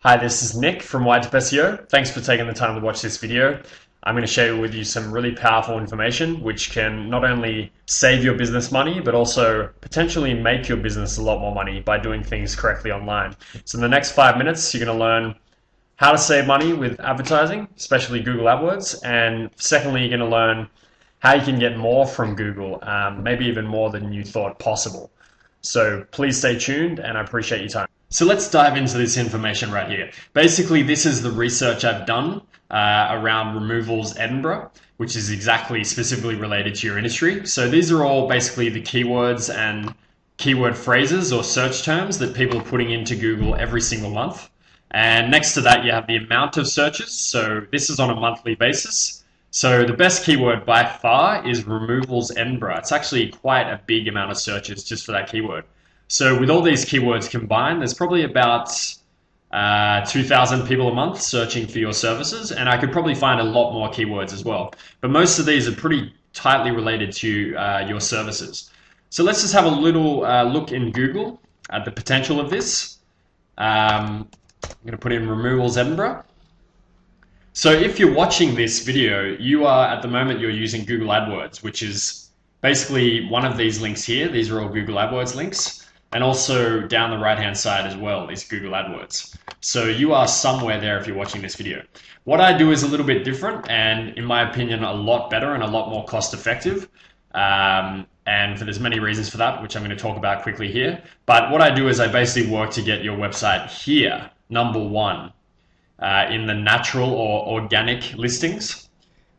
Hi, this is Nick from Whitetip SEO. Thanks for taking the time to watch this video. I'm going to share with you some really powerful information which can not only save your business money, but also potentially make your business a lot more money by doing things correctly online. So in the next 5 minutes, you're going to learn how to save money with advertising, especially Google Adwords. And secondly, you're going to learn how you can get more from Google, maybe even more than you thought possible. So please stay tuned, and I appreciate your time. So let's dive into this information right here. Basically, this is the research I've done around Removals Edinburgh, which is exactly specifically related to your industry. So these are all basically the keywords and keyword phrases or search terms that people are putting into Google every single month. And next to that, you have the amount of searches. So this is on a monthly basis. So the best keyword by far is Removals Edinburgh. It's actually quite a big amount of searches just for that keyword. So with all these keywords combined, there's probably about 2,000 people a month searching for your services, and I could probably find a lot more keywords as well. But most of these are pretty tightly related to your services. So let's just have a little look in Google at the potential of this. I'm going to put in Removals Edinburgh. So if you're watching this video, you are at the moment you're using Google AdWords, which is basically one of these links here. These are all Google AdWords links. And also down the right hand side as well is Google AdWords. So you are somewhere there if you're watching this video. What I do is a little bit different and in my opinion a lot better and a lot more cost effective. And there's many reasons for that, which I'm going to talk about quickly here. But what I do is I basically work to get your website here, #1, in the natural or organic listings.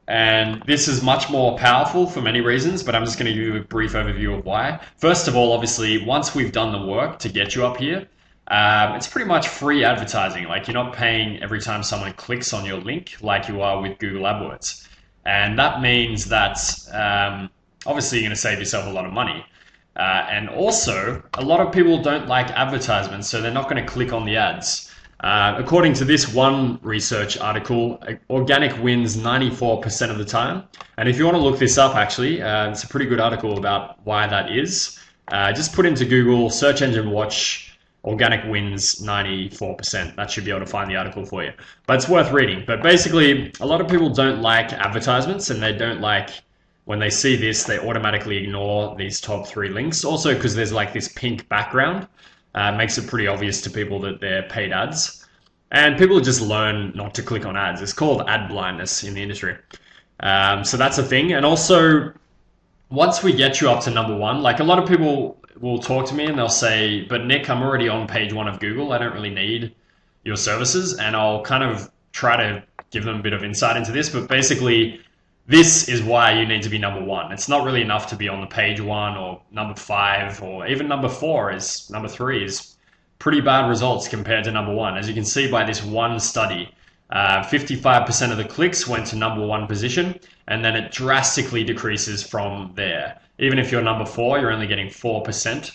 And this is much more powerful for many reasons, but I'm just going to give you a brief overview of why. First of all, obviously, once we've done the work to get you up here, it's pretty much free advertising. Like you're not paying every time someone clicks on your link like you are with Google AdWords. And that means that obviously you're going to save yourself a lot of money. And also, a lot of people don't like advertisements, so they're not going to click on the ads. According to this one research article, organic wins 94% of the time. And if you want to look this up, actually, it's a pretty good article about why that is. Just put into Google, search engine watch, organic wins 94%. That should be able to find the article for you. But it's worth reading. But basically, a lot of people don't like advertisements and they don't like, when they see this, they automatically ignore these top 3 links. Also because there's like this pink background. Makes it pretty obvious to people that they're paid ads. And people just learn not to click on ads. It's called ad blindness in the industry. So that's a thing. And also, once we get you up to #1, like a lot of people will talk to me and they'll say, but Nick, I'm already on page 1 of Google. I don't really need your services. And I'll kind of try to give them a bit of insight into this. But basically, this is why you need to be #1. It's not really enough to be on the page 1 or #5 or even #4 is #3 is pretty bad results compared to #1. As you can see by this one study, 55% of the clicks went to #1 position, and then it drastically decreases from there. Even if you're #4, you're only getting 4%,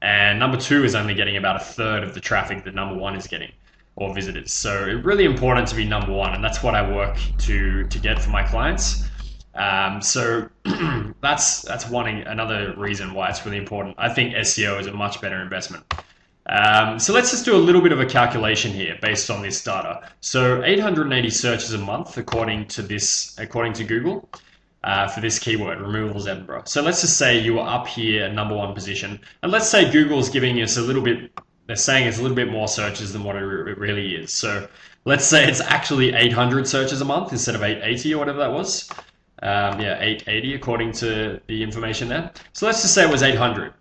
and #2 is only getting about 1/3 of the traffic that #1 is getting, or visitors. So it's really important to be #1, and that's what I work to get for my clients. So that's another reason why it's really important. I think SEO is a much better investment. So let's just do a little bit of a calculation here based on this data. So 880 searches a month according to Google for this keyword, Removals Edinburgh. So let's just say you are up here at #1 position, and let's say Google's giving us a little bit. They're saying it's a little bit more searches than what it really is. So let's say it's actually 800 searches a month instead of 880 or whatever that was. Yeah, 880 according to the information there. So let's just say it was 800.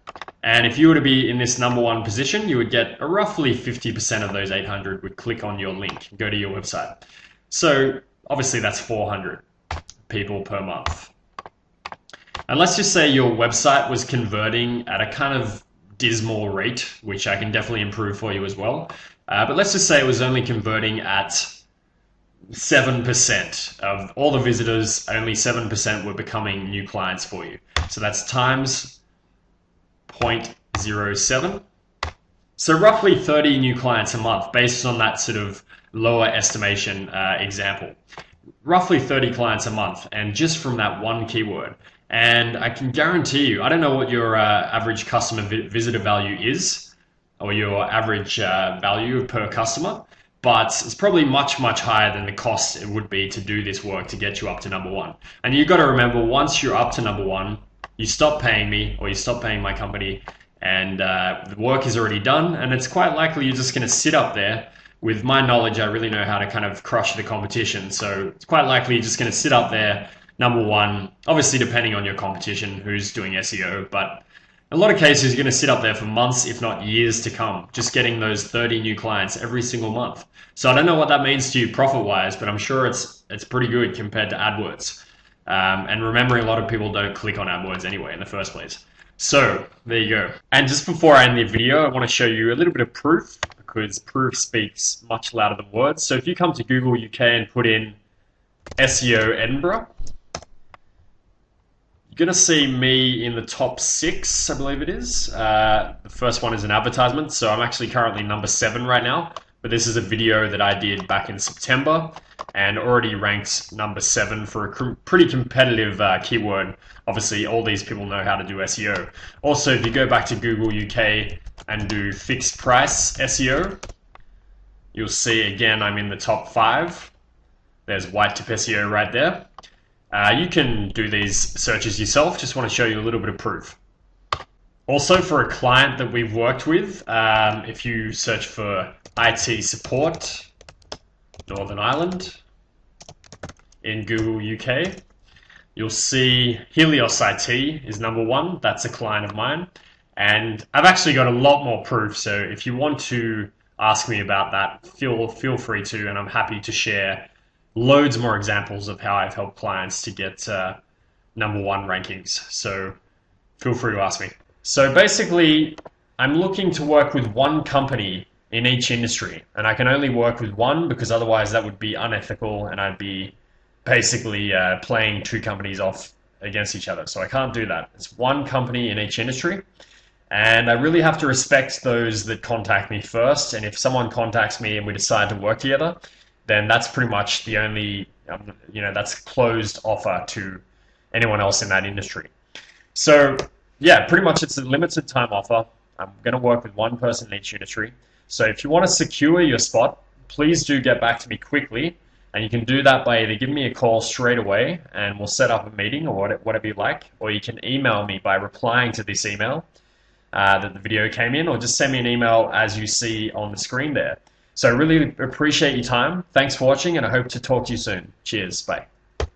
And if you were to be in this #1 position, you would get roughly 50% of those 800 would click on your link, go to your website. So obviously that's 400 people per month. And let's just say your website was converting at a kind of dismal rate, which I can definitely improve for you as well. But let's just say it was only converting at 7% of all the visitors, only 7% were becoming new clients for you. So that's times 0.07. So roughly 30 new clients a month based on that sort of lower estimation example. Roughly 30 clients a month, and just from that one keyword. And I can guarantee you, I don't know what your average customer visitor value is, or your average value per customer, but it's probably much, much higher than the cost it would be to do this work to get you up to number one. And you've got to remember, once you're up to number one, you stop paying me or you stop paying my company, and the work is already done, and it's quite likely you're just going to sit up there. With my knowledge, I really know how to kind of crush the competition, so it's quite likely you're just going to sit up there, number one, obviously depending on your competition, who's doing SEO, but in a lot of cases, you're going to sit up there for months, if not years to come, just getting those 30 new clients every single month. So I don't know what that means to you profit-wise, but I'm sure it's pretty good compared to AdWords. And remembering, a lot of people don't click on AdWords anyway in the first place. So there you go. And just before I end the video, I want to show you a little bit of proof, because proof speaks much louder than words. So if you come to Google UK and put in SEO Edinburgh, you're going to see me in the top 6, I believe it is. The first one is an advertisement, so I'm actually currently number 7 right now, but this is a video that I did back in September and already ranked number 7 for a pretty competitive keyword. Obviously, all these people know how to do SEO. Also, if you go back to Google UK and do fixed price SEO, you'll see again I'm in the top 5. There's Whitetip SEO right there. You can do these searches yourself, just want to show you a little bit of proof. Also, for a client that we've worked with, if you search for IT support, Northern Ireland, in Google UK, you'll see Helios IT is number 1. That's a client of mine. And I've actually got a lot more proof, so if you want to ask me about that, feel free to, and I'm happy to share loads more examples of how I've helped clients to get number 1 rankings. So feel free to ask me. So basically, I'm looking to work with one company in each industry, and I can only work with one because otherwise that would be unethical and I'd be basically playing 2 companies off against each other. So I can't do that. It's one company in each industry, and I really have to respect those that contact me first. And if someone contacts me and we decide to work together, then that's pretty much the only, that's closed offer to anyone else in that industry. So yeah, pretty much it's a limited time offer. I'm going to work with one person in each industry. So if you want to secure your spot, please do get back to me quickly. And you can do that by either giving me a call straight away and we'll set up a meeting or whatever you like, or you can email me by replying to this email that the video came in, or just send me an email as you see on the screen there. So I really appreciate your time. Thanks for watching, and I hope to talk to you soon. Cheers. Bye.